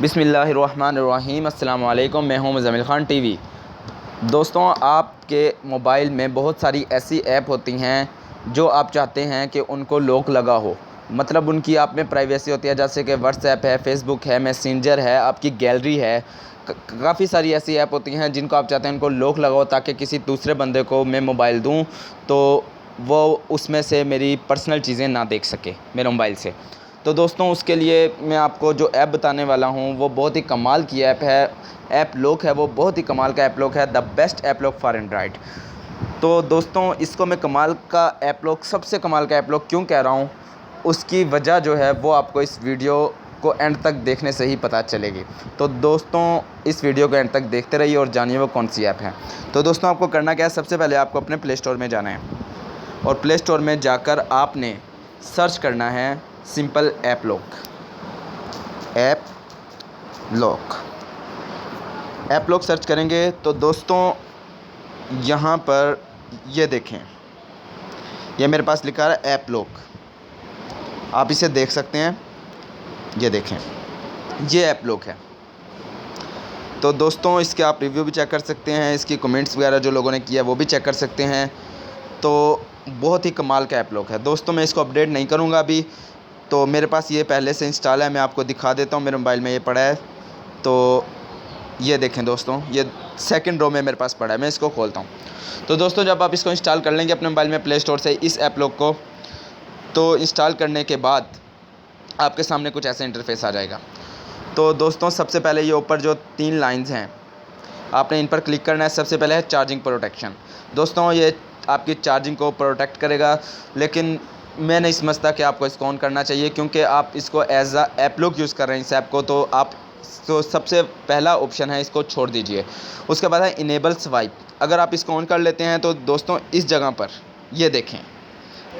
बिस्मिल्लाहिर्रहमानिर्रहीम। अस्सलाम वालेकुम। मैं हूं मुज़म्मिल ख़ान टीवी। दोस्तों, आपके मोबाइल में बहुत सारी ऐसी ऐप होती हैं जो आप चाहते हैं कि उनको लॉक लगा हो, मतलब उनकी आप में प्राइवेसी होती है, जैसे कि व्हाट्सएप है, फेसबुक है, मैसेंजर है, आपकी गैलरी है। काफ़ी सारी ऐसी ऐप होती हैं जिनको आप चाहते हैं उनको लॉक लगाओ ताकि किसी दूसरे बंदे को मैं मोबाइल दूं तो वो उसमें से मेरी पर्सनल चीज़ें ना देख सके मेरे मोबाइल से। तो दोस्तों, उसके लिए मैं आपको जो ऐप बताने वाला हूँ वो बहुत ही कमाल की ऐप है। ऐप लॉक है, वो बहुत ही कमाल का ऐप लॉक है, the best app lock for Android. तो दोस्तों, इसको मैं कमाल का ऐप लॉक, सबसे कमाल का ऐप लॉक क्यों कह रहा हूँ, उसकी वजह जो है वो आपको इस वीडियो को एंड तक देखने से ही पता चलेगी। तो दोस्तों, इस वीडियो को एंड तक देखते रहिए और जानिए वो कौन सी ऐप है। तो दोस्तों, आपको करना क्या है, सबसे पहले आपको अपने प्ले स्टोर में जाना है और प्ले स्टोर में जाकर आपने सर्च करना है simple app lock. App lock app lock search करेंगे तो दोस्तों यहाँ पर ये देखें, ये मेरे पास लिखा है ऐप लॉक। आप इसे देख सकते हैं, ये देखें, ये ऐप लॉक है। तो दोस्तों, इसके आप रिव्यू भी चेक कर सकते हैं, इसकी कमेंट्स वगैरह जो लोगों ने किया वो भी चेक कर सकते हैं। तो बहुत ही कमाल का ऐप लॉक है। दोस्तों, मैं इसको अपडेट नहीं करूँगा अभी, तो मेरे पास ये पहले से इंस्टॉल है। मैं आपको दिखा देता हूँ, मेरे मोबाइल में ये पड़ा है। तो ये देखें दोस्तों, ये सेकंड रो में मेरे पास पड़ा है। मैं इसको खोलता हूँ। तो दोस्तों, जब आप इसको इंस्टॉल कर लेंगे अपने मोबाइल में प्ले स्टोर से इस ऐप लॉक को, तो इंस्टॉल करने के बाद आपके सामने कुछ ऐसा इंटरफेस आ जाएगा। तो दोस्तों, सबसे पहले ये ऊपर जो 3 लाइंस हैं आपने इन पर क्लिक करना है। सबसे पहले है चार्जिंग प्रोटेक्शन। दोस्तों, ये आपकी चार्जिंग को प्रोटेक्ट करेगा, लेकिन मैं नहीं समझता कि आपको इसको ऑन करना चाहिए, क्योंकि आप इसको as a app lock use कर रहे हैं इस ऐप को। तो सबसे पहला ऑप्शन है, इसको छोड़ दीजिए। उसके बाद है इनेबल स्वाइप। अगर आप इसको ऑन कर लेते हैं तो दोस्तों इस जगह पर ये देखें,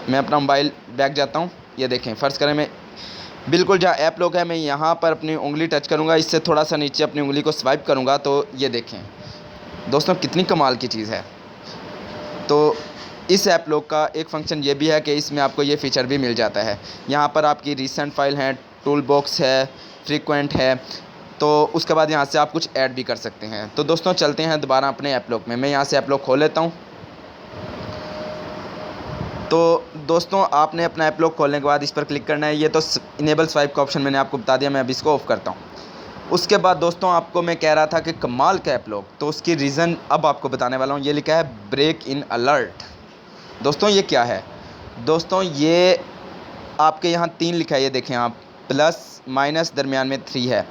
मैं अपना मोबाइल बैक जाता हूँ, ये देखें, फ़र्ज़ करें मैं बिल्कुल जहाँ ऐप लॉक है, मैं यहाँ पर अपनी उंगली टच करूँगा, इससे थोड़ा सा नीचे अपनी उंगली को स्वाइप करूँगा तो ये देखें दोस्तों कितनी कमाल की चीज़ है। तो इस ऐप लॉक का एक फ़ंक्शन ये भी है कि इसमें आपको ये फ़ीचर भी मिल जाता है। यहाँ पर आपकी रीसेंट फाइल है, टूल बॉक्स है, फ्रीक्वेंट है। तो उसके बाद यहाँ से आप कुछ ऐड भी कर सकते हैं। तो दोस्तों, चलते हैं दोबारा अपने ऐप लॉक में। मैं यहाँ से ऐप लॉक खोल लेता हूँ। तो दोस्तों, आपने अपना ऐप लॉक खोलने के बाद इस पर क्लिक करना है। ये तो इनेबल स्वाइप का ऑप्शन मैंने आपको बता दिया, मैं अब इसको ऑफ़ करता हूँ। उसके बाद दोस्तों, आपको मैं कह रहा था कि कमाल का ऐप लॉक, तो उसकी रीज़न अब आपको बताने वाला हूँ। ये लिखा है ब्रेक इन अलर्ट। दोस्तों, ये क्या है? दोस्तों, ये आपके यहाँ 3 लिखा है, ये देखें आप, प्लस माइनस दरमियान में 3 है।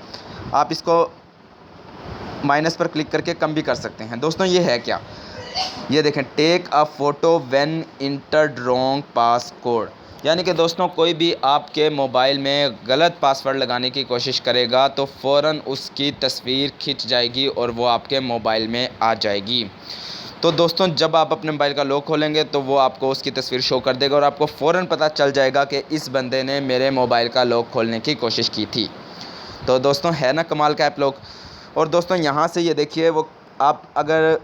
आप इसको माइनस पर क्लिक करके कम भी कर सकते हैं। दोस्तों, ये है क्या? ये देखें, take a photo when entered wrong passcode. यानी कि दोस्तों, कोई भी आपके मोबाइल में गलत पासवर्ड लगाने की कोशिश करेगा तो फ़ौरन उसकी तस्वीर खिंच जाएगी और वो आपके मोबाइल में आ जाएगी। तो दोस्तों, जब आप अपने मोबाइल का लॉक खोलेंगे तो वो आपको उसकी तस्वीर शो कर देगा और आपको फ़ौरन पता चल जाएगा कि इस बंदे ने मेरे मोबाइल का लॉक खोलने की कोशिश की थी। तो दोस्तों, है ना कमाल का ऐप लॉक। और दोस्तों, यहाँ से ये देखिए, वो आप अगर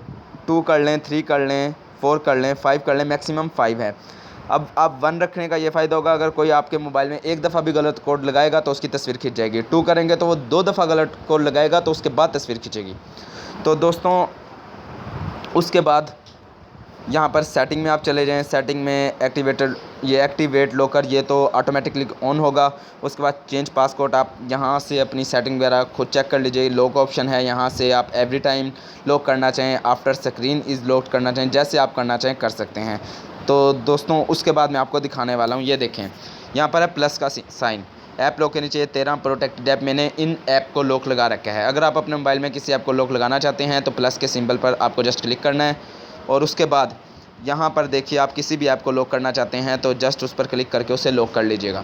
2 कर लें, 3 कर लें, 4 कर लें, 5 कर लें, मैक्सिमम 5 है। अब आप 1 रखने का ये फ़ायदा होगा, अगर कोई आपके मोबाइल में एक दफ़ा भी गलत कोड लगाएगा तो उसकी तस्वीर खिंच जाएगी। 2 करेंगे तो वो 2 दफ़ा गलत कोड लगाएगा तो उसके बाद तस्वीर खिंचेगी। तो दोस्तों, उसके बाद यहाँ पर सेटिंग में आप चले जाएँ। सेटिंग में एक्टिवेट लॉकर, ये तो ऑटोमेटिकली ऑन होगा। उसके बाद चेंज पासकोड, आप यहाँ से अपनी सेटिंग वगैरह खुद चेक कर लीजिए। लॉक ऑप्शन है, यहाँ से आप एवरी टाइम लॉक करना चाहें, आफ्टर स्क्रीन इज़ लॉक करना चाहें, जैसे आप करना चाहें कर सकते हैं। तो दोस्तों, उसके बाद मैं आपको दिखाने वाला हूँ, ये देखें, यहाँ पर है प्लस का साइन। ऐप लॉक के नीचे ये 13 प्रोटेक्टेड ऐप, मैंने इन ऐप को लॉक लगा रखा है। अगर आप अपने मोबाइल में किसी ऐप को लॉक लगाना चाहते हैं तो प्लस के सिंबल पर आपको जस्ट क्लिक करना है और उसके बाद यहाँ पर देखिए, आप किसी भी ऐप को लॉक करना चाहते हैं तो जस्ट उस पर क्लिक करके उसे लॉक कर लीजिएगा।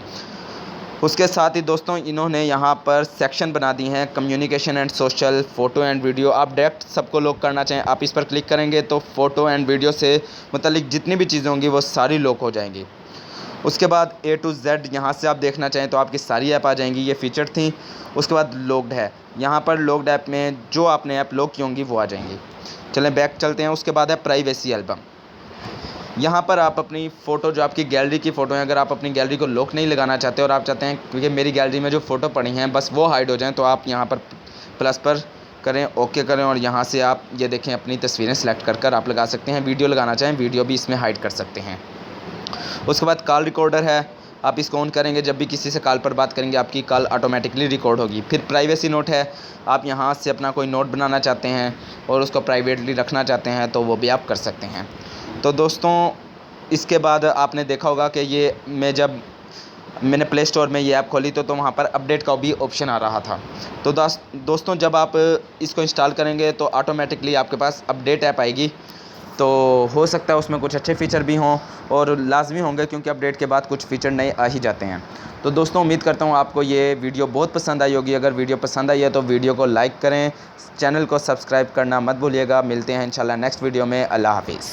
उसके साथ ही दोस्तों, इन्होंने यहाँ पर सेक्शन बना दी हैं, communication and social, photo and video. आप डायरेक्ट सबको लॉक करना चाहें, आप इस पर क्लिक करेंगे तो फ़ोटो एंड वीडियो से मुतल्लिक जितनी भी चीज़ें होंगी वो सारी लॉक हो जाएंगी। उसके बाद A to Z, यहाँ से आप देखना चाहें तो आपकी सारी ऐप आ जाएंगी, ये फ़ीचर थी। उसके बाद लॉक्ड है, यहाँ पर लॉक्ड ऐप में जो आपने ऐप लॉक की होंगी वो आ जाएंगी। चलें बैक चलते हैं। उसके बाद है प्राइवेसी एल्बम। यहाँ पर आप अपनी फ़ोटो, जो आपकी गैलरी की फ़ोटो है, अगर आप अपनी गैलरी को लॉक नहीं लगाना चाहते और आप चाहते हैं क्योंकि मेरी गैलरी में जो फ़ोटो पड़ी हैं बस वो हाइड हो जाएँ, तो आप यहाँ पर प्लस पर करें, ओके करें और यहाँ से आप ये देखें अपनी तस्वीरें सेलेक्ट कर आप लगा सकते हैं। वीडियो लगाना चाहें वीडियो भी इसमें हाइड कर सकते हैं। उसके बाद कॉल रिकॉर्डर है, आप इसको ऑन करेंगे, जब भी किसी से कॉल पर बात करेंगे आपकी कॉल ऑटोमेटिकली रिकॉर्ड होगी। फिर प्राइवेसी नोट है, आप यहाँ से अपना कोई नोट बनाना चाहते हैं और उसको प्राइवेटली रखना चाहते हैं तो वो भी आप कर सकते हैं। तो दोस्तों इसके बाद आपने देखा होगा कि ये मैंने प्ले स्टोर में ये ऐप खोली तो वहाँ पर अपडेट का भी ऑप्शन आ रहा था। तो दोस्तों जब आप इसको इंस्टॉल करेंगे तो ऑटोमेटिकली आपके पास अपडेट ऐप आएगी। तो हो सकता है उसमें कुछ अच्छे फ़ीचर भी हों और लाजमी होंगे क्योंकि अपडेट के बाद कुछ फ़ीचर नए आ ही जाते हैं। तो दोस्तों उम्मीद करता हूँ आपको ये वीडियो बहुत पसंद आई होगी। अगर वीडियो पसंद आई है तो वीडियो को लाइक करें, चैनल को सब्सक्राइब करना मत भूलिएगा। मिलते हैं इंशाल्लाह नेक्स्ट वीडियो में। अल्लाह हाफ़िज़।